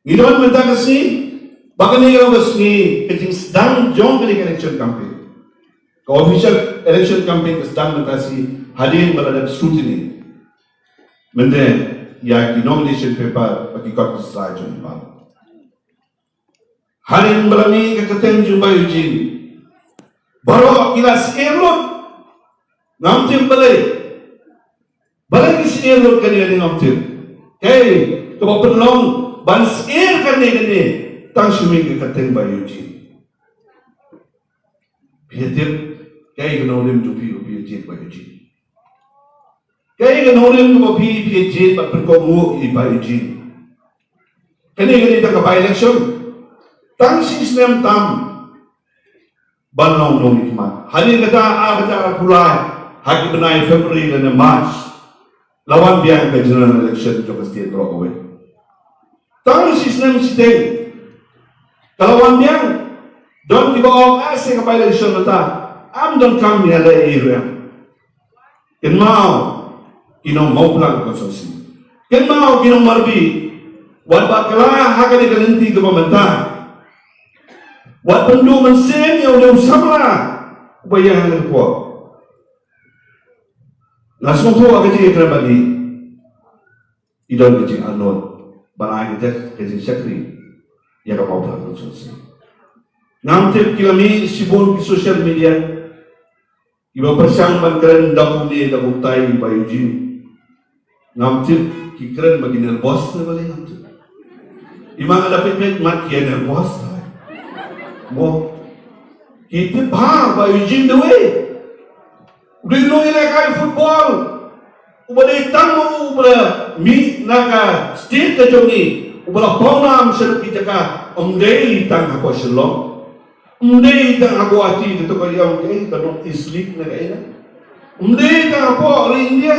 Ngidon mentang kasi, baka ni kalau kasi keting sedang jong kini election campaign. Ke official election campaign sedang mentasi hadir berada scrutiny. Mende ya ki nomination paper bagi korpus rajun bang. Hadir berani ke keteng jumpa Eugene. Baroh kila sierot ngamtim balai. Balai ki sierot kani ngamtim. Hey, tu penlong ban syier kani tang sumi ke keteng ba Eugene. Biatip kay ganolim tu pi Eugene ba Eugene. Kay ganolim tu pi Eugene ba perkomu ba Eugene. Kani ta ka election. Tang sistem tam banong nong ikmat. Hari kata pulai haki benai Februari dan March. Lawan biang ke general election jo state drop away. Tang sistem siteng. Kalau biang don tiba orang asing ke election ta. Am don kam ni ada area. Ken mau kinong mau plan konsorsi. Ken mau kinong Marbi. Wat bakala hakani kanenti ke pemerintah. Wat pendu mensen yang udah sama bayang yang kuat. Langsung tu agak jadi kerabadi. Idon kecil anon, barang kita kecil sekri yang kau pernah selesai. Nampak kami sibuk di sosial media. Ibu persang bangkran dapunnya daputai bayu jin. Nampak kikran bagi nervous tu boleh nampak. Imang ada pepet mat kia nervous. Mo kita bah bayu jin dewe. Udah ilai football, ubah tang ubah mi naga state kejongi, ubah paunam serut kita ka umdei tang aku selong, umdei tang aku hati itu kau yang kalau islik naga ina, umdei tang aku orang India,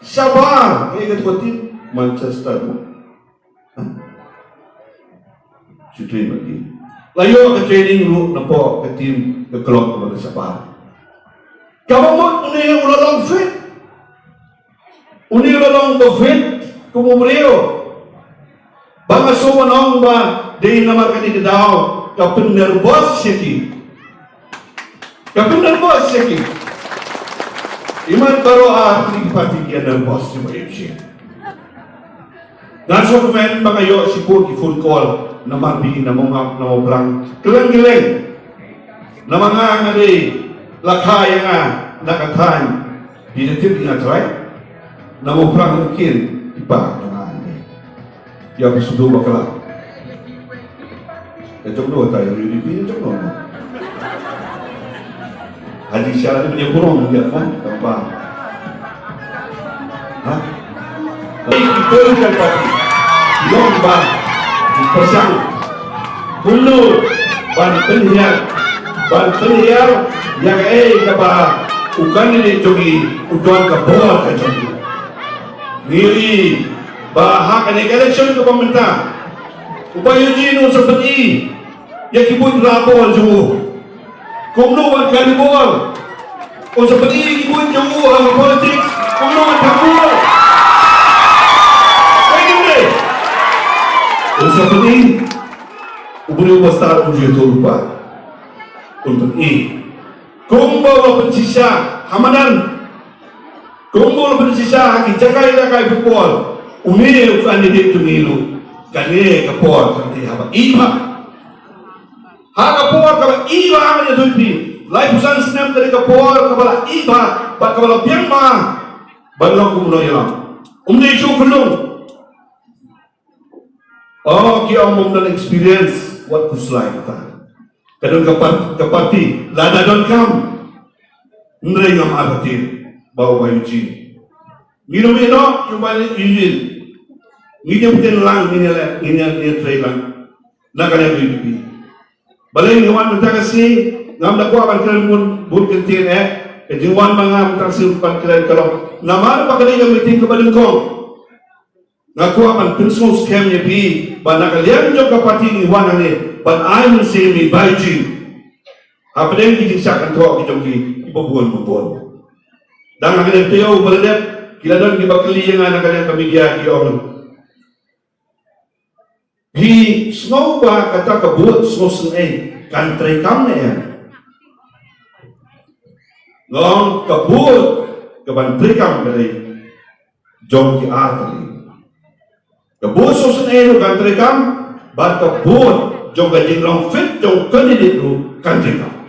sabar, kita tim Manchester, cuci lagi, layu ke training lu nampak ke tim ke klub kepada sabar. Kalau mau uni ulang fit, uni ulang fit, kamu beriyo. Bangga semua orang ba, dia nama kini kedau, kapun nervous seki, kapun nervous seki. Iman baroh ahli parti dia nervous cuma itu. Dan so kemen bangga yo sibuk di phone call, nama Marbi, nama Mairang, keleng, nama ngade. Lakha yang nakatan binatip ingat right namo perang mungkin tiba dengan ya bisudu bakala ya jomno tayo ini jomno haji syara ni punya burung dia kan tambah ha itu kan pati lomba persang bulu ban penhiar yang kaba ukan ini jogi ujuan ke bawah ke jogi ngiri bahak ini election ke pemerintah upaya jinu seperti yang kibut rapor jauh kumluan kali bol seperti kibut jauh sama politik kumluan takbol kayak gini seperti uburi ubastar uji itu lupa untuk ini kumbawa pensisa hamadan kumbawa pensisa haki jagai football umil kandidat tunilu kane kapor kanti haba iba kapor kaba iba amanya tupi lai pusan snap dari kapor kabala iba bat kabala biangma balong kumuno yalam umne chu fulung ki om dan experience what kuslai kita kadang ke parti lada don kam nrei ngam abatir bawa bayu jin ngino yung balik yujin nginya putin lang nginya tray lang nakala bibi balay ngawan mentagasi ngam dakwa ban kren bun kentin kejuan mga mentagasi ban kren kalau namar pakali ngam meeting ke balengkong ngaku aman pensong scam nya bi ban nakalian jog ka parti ni wanane but I will say me by you. Apa yang kita siapkan tuak kita mungkin ibu-buan. Dan akan tahu berada kila dan kita kali yang anak kalian kami dia orang. Hi snow ba kata kabut snow sen country kam na yan. Ngong kabut kabantri kam kali jom ki atali. Kabut snow sen country kam bat kabut jom gajing long fit jom candidate ru country kam.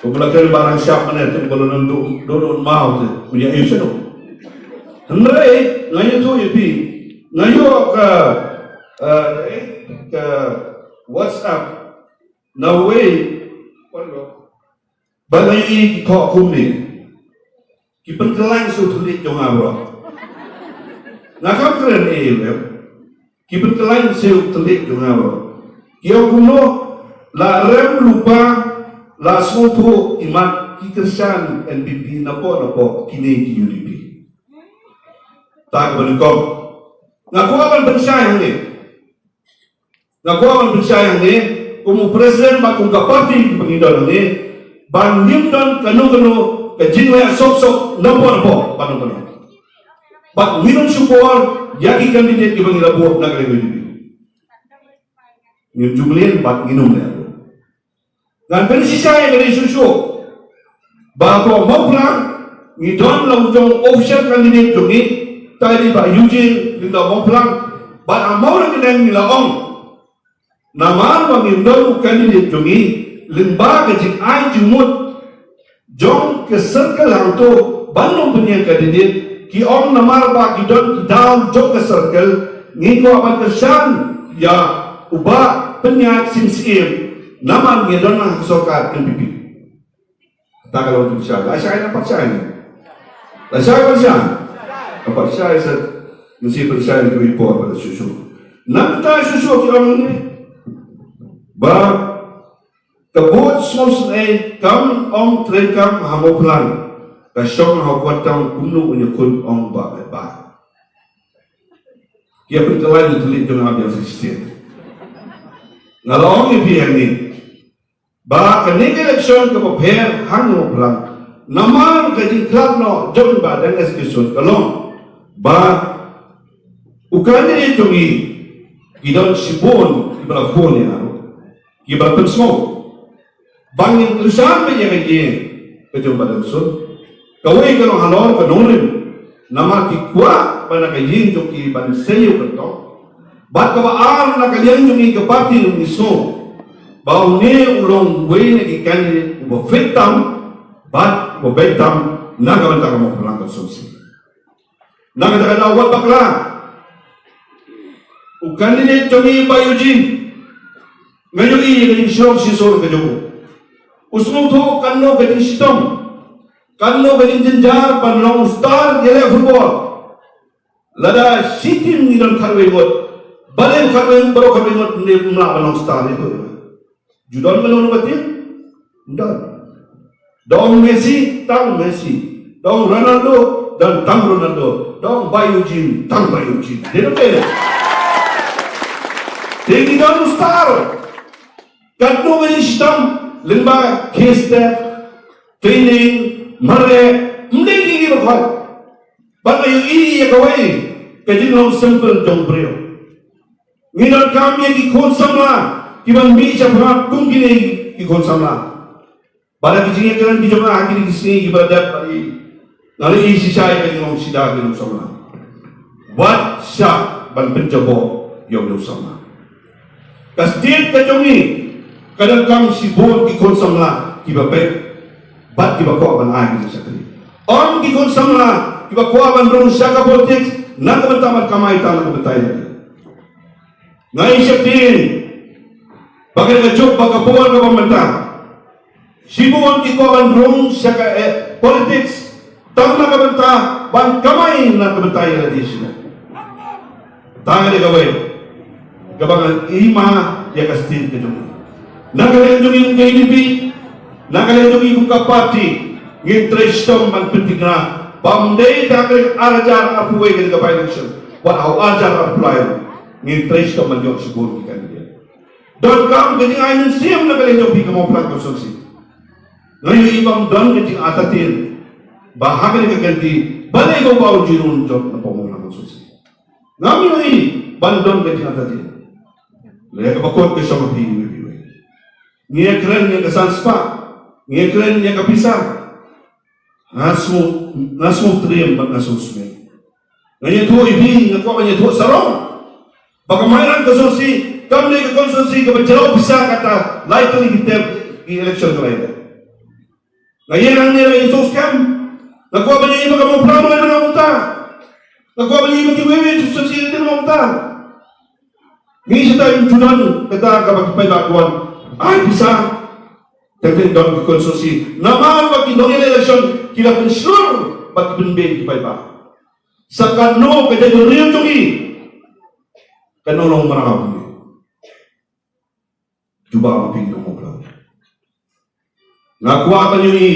Kumulakan barang siap mana tu kalau nandu doon mau tu punya isu. Henry, ngayon tu ipi, ngayon ke WhatsApp, na way, bagay ini kita kumni, kipen kelang sulit jong abro, nakam keren kipen kelang sulit jong abro, kio kuno la rem lupa la suatu imat kikersan NPP napo kini UDP. Tak berikut. Ngaku akan bersayang ni. Ngaku akan bersayang ni. Kumu presiden bakung ke parti pengidol ni. Bandim dan kanu kejinwaya sok nampo panu. Bak minum support yaki kandidat ke pengidol buat negara ini. Minum jumlian bak minum ni. Dan pensisaya dari susu. Bahawa mau pulang ngidon langsung official kandidat jungi. Tadi Pak Eugene linda mau pulang, bat amau lagi nang nila ong. Nama bang Indo kandidat jungi limba kecik ai jumut jong ke circle hang tu bandung punya kandidat ki ong nama Pak Idon down jong ke circle ngiko aban kesan ya ubah penyak sim nama ngidon nang sokat MPP. Tak kalau tu siapa? Saya nampak saya. Saya macam. Apa saya mesti percaya itu report pada susu. Nanti susu kita ni, bah kebut semua ni kam om terekam hamu pelan, kasong hamu kuatang kuno menyekut om bah. Dia perkelan itu tulis dengan yang sistem. Kalau om ini yang ni, bah kening election kemudian hamu pelan. Nama kaji club no jom badan eksekusi kalau ba ukani ni tungi idon sibon ibala phone ya ibala pensmo bangin tulisan me yang ini kejom badan sun kawai kalau halor kanonim nama kikwa pada kaji tungi ban seyo kerto bat kawa ar na kalian tungi ke parti ni so bau ne ulong way na ikan ubo fitam bat ubo betam naga bantang mo pulang ke sumsi. Nak kata awal bakla, ukan ini cumi bayujin, ngajui dengan syok sisor kejogo. Usmu tu kanno dengan sistem, kanno dengan jenjar panlong star gele football. Lada sitim ni dan karwe ngot, balen karwe baro karwe ngot ni mula panlong star itu. Judan melon batin, judan. Dong Messi, Tang Messi, dong Ronaldo. Dan Tang Ronaldo, dong Bayujin, Tang Bayujin. Dia nak bela. Dia tidak star. Kadang ini sistem lembaga kesta, training, mare, mending ini berkuat. Bagaimana ini yang kawai, kajian long simple jom beriau. Minat kami yang ikut sama, kiban bisa pernah kungkini ikut sama. Pada kecilnya kalian dijumpa akhir di sini ibadat pada. Nali isi saya dengan orang sidang dengan sama. Buat syak ban penjabo yang sama. Kastir kajongi kadang kang sibuk ikon sama kiba pek bat kiba ko ban agi sakri. On ikon sama kiba ko ban rong syaka politik nak bertamat kamai tanah bertanya. Ngai syaktin bagai ngajok bagai puan ke pemerintah. Sibuk ki ko ban rong syaka politik Tang nak bentah, ban kamai nak bentah yang di sini. Tang ada kawai, kabangan ima ya kastin kejungi. Nak kalian jungi ke IDP, nak kalian jungi ke parti, ngintrestom ban pentingna, bamdei tak kalian ajar apuai ke dekat election, buat awak ajar apuai, ngintrestom ban jok sebut ikan dia. Dan kamu kejeng ainin siam nak kalian jungi ke mau pelan konsumsi. Ngayu imam dan kejeng atatin. Bahagian keganti, balik kau bau jirun jod na pemulang Ngami lagi bandon ke tingkat tadi. Lagi bakot ke sama pi. Ngia keren ngia kesan spa, ngia keren ngia kepisah. Ngasu teriem bak ngasu sungai. Ngia tuh ibi ngaku apa ngia tuh sarong. Baka Mairang konsumsi, kami ke konsumsi ke bercerau pisah kata lain kali kita di election kelain. Ngia nang ngia lagi soskan. Ngaku apa ngia baka mau peramu itu nak muta. Ngaku apa ngia bagi wewe konsumsi itu nak muta. Ngia kita injunan kata kapag pailakuan. Ay bisa tentang dalam konsumsi. Nama bagi dalam election kita penslur bagi penbeg di paipa. Sakano kerja real jogi. Kano long marahap ni. Cuba maping ng mukha. Nakuha ka niyo ni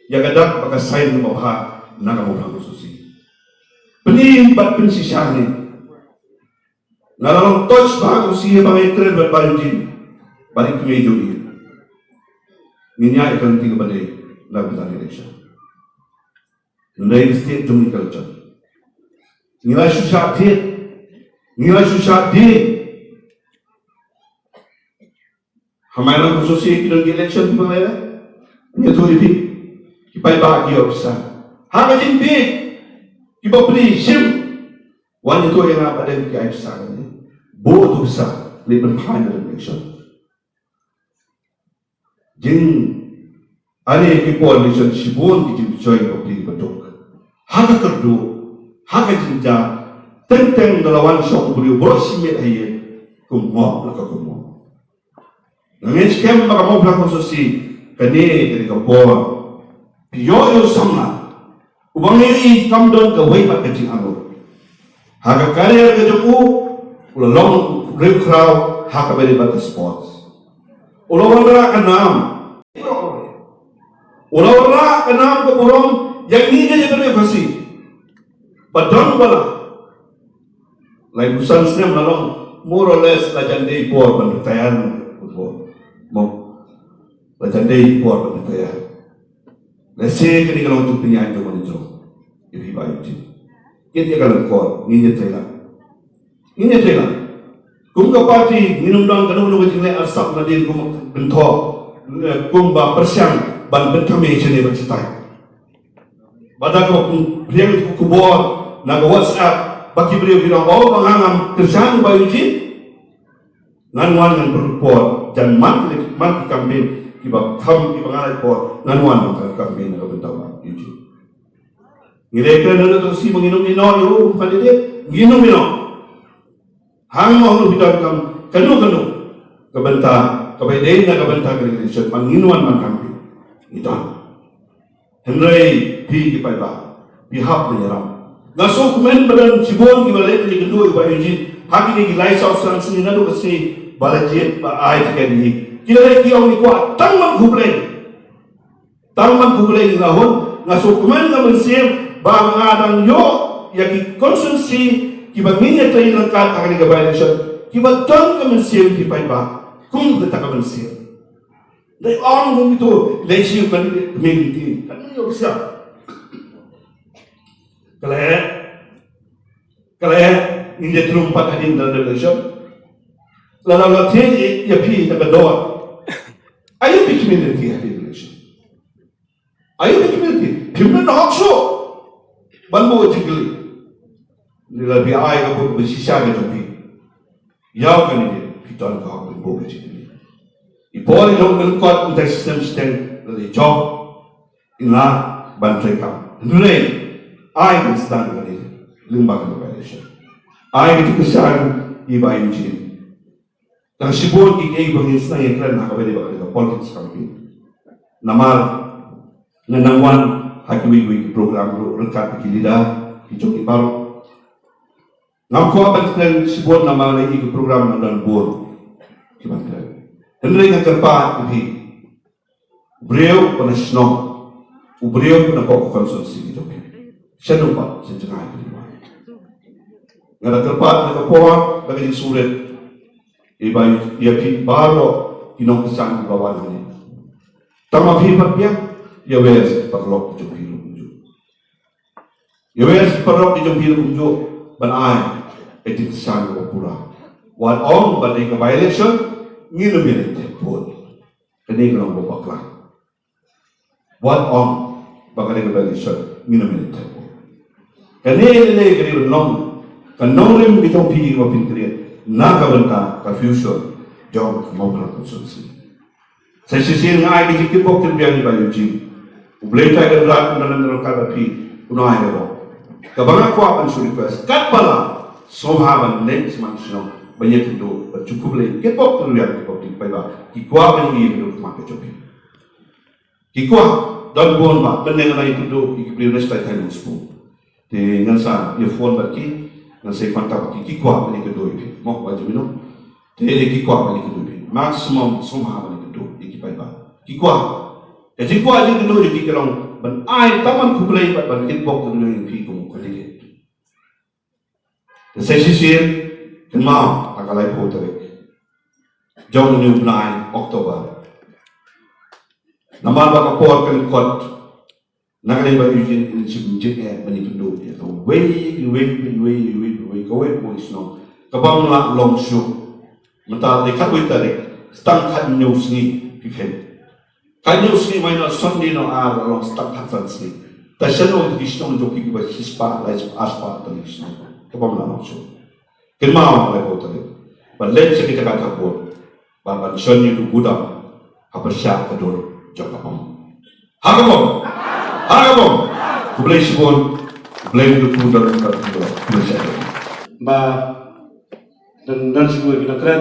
yagadak pagkasayin ng mabaha na kamukha konsumsi. Pening bat pensisyanin. Nalalong touch ba kung siya bang itren bat balinjin. Balik ke meja ini. Ninya akan tinggal pada lakukan election. Nilai state demi culture. Nilai susah dia. Mairang khususnya kita di election di mana? Ini tu lebih. Kita bahagia besar. Hanya jimpi. Kita beri sim. Wanita tu yang apa dan kita besar ini. Boh tu besar. Lebih panjang election. Jin ane ki coalition sibon ki join public betul. Haga kerdu, haga jinja, tentang dalawan song beliau bersimet aye, kummo laka kummo. Nanti sekarang maka mau belakang sosial, kene dari kapor, piyo sama, ubang ini kamdon kawai mak kecil anu. Haga karier kejuku, ulang rib crowd, haga beri batas sports. Ulang-ulang kenam, ulang-ulang kenam ke burung yang ini aja berefasi. Badang bala, lain busan senyum lalong, more or less lajan day por pendetayan, mau lajan day por pendetayan. Lese kini kalau untuk penyanyi itu mana jauh, jadi baik je. Kita kalau kor, ini telah. Kung kapati minum dang kanu kecil ni asap nadin kung bentok kung ba persiang ban bentame chene bercetai. Badak kung beliau kubor naga WhatsApp bagi beliau bilang oh mangangam kerjaan bayu jin nganwan ngan berpor dan man kambing kiba kam kiba ngalai por nganwan ngan kambing naga bentama yuji. Ngireka nana tu si menginum ino yo pandide nginum ino. Hang mau bidan kanu kebenta kebedain na kebenta kerja panginuan mangkampi itu Henry pi kipaiba pihak menyerang ngasuk men badan cibon kibalik ni kedua iba yuji haki ni gilai sausan sini nado kasi balajet ba ai tikani kira ki au ni kuat tangman kubleng lahon ngasuk men na mensim ba ngadang yo yaki konsumsi kiba minyak tayo langkat akan digabayan siya kiba don ka mensiyo di paiba kung kita ka mensiyo dahil ang itu lesi kan minti kan niyo siya kaya hindi terumpat hadin dalam election lalu latih ya pi nagadoa ayo pi community hadin election ayo pi community pimna na hakso banbo jigli nila bi ay ka bu sisya ka jopi yaw ka ni piton ka bu bo ka jigli ipol dong ngelkot unta sistem dari job ina bantre ka nule ay ka stand ka ni limba ka ba siya ay ka kesan iba yuji nang sibol ki kay bangin na yan na ka ba ka politics campaign namal nanangwan hakiwi program rekat kilida ijoki baroh Ngam ko apat klan sibon na mga nai program na dan bor. Kiman klan. Henry nga kerpa ubi. Breu pa na snow. Ubreu pa na ko konsulsi ito. Siya nung pa sa tengah ito. Nga na kerpa na kapoa bagi sulit. Iba yakin baroh inong kesan bawah ni. Tama hibat niya. Ya wes perlok jumpilu kunjuk. Ya wes perlok di jumpilu kunjuk. Banai etik sang opura. Wan ong banding ke by-election, nginum yang telepon. Kini kalau bapak Wan ong banding ke by-election, nginum yang telepon. Kini kini long, kanong rim bitong pigi wapin kriya, nakabanta ka fusion, jom mau pernah konsulsi. Saya sisir ngai di kipok terbiang ba Eugene. Ublay tayo rat nanan karapi unai ko. Kabanga ko apan su request kat bala sohaban next month no banyak itu cukup lagi kipok terbiang kipok di ba ki kwa ban ni do mak jopi. Ki kwa don bon ba beneng na itu do ki beli resta tayo spu. Di ngansa ye phone ba ki ngansa kontak ki kwa ban ni do ipi. Mo ba jumino. Di ki kwa ban ni do ipi. Maximum sohaban ni do ikipai ba. Ki kwa jadi kuah je dulu jadi kerong ban ai taman kublai ban kitbok dulu yang pi ko kolege. Saya sisir kemau akalai po tarik. Jauh ni bulan Oktober. Nama baka pot kan kot. Nakalai ba Eugene in sibujit bani tundo ya. Way go boys no. Kabang la long show. Mata dekat way tarik. Stang kat news ni piken. Kanyo sini mana Sunday no orang start hansan sini. Tasano itu kisah joki kita hispa, lais aspa tadi kisah. Kepala langsung. Kenapa mereka tadi? Berlet sekitar kata pun. Bapak Sunday itu Buddha. Apa siapa kedor Jokapam? Hagapam, hagapam. Kubelai sibon, kubelai itu Buddha dan kata Buddha. Kubelai siapa? Ba dan sibuk kita keren.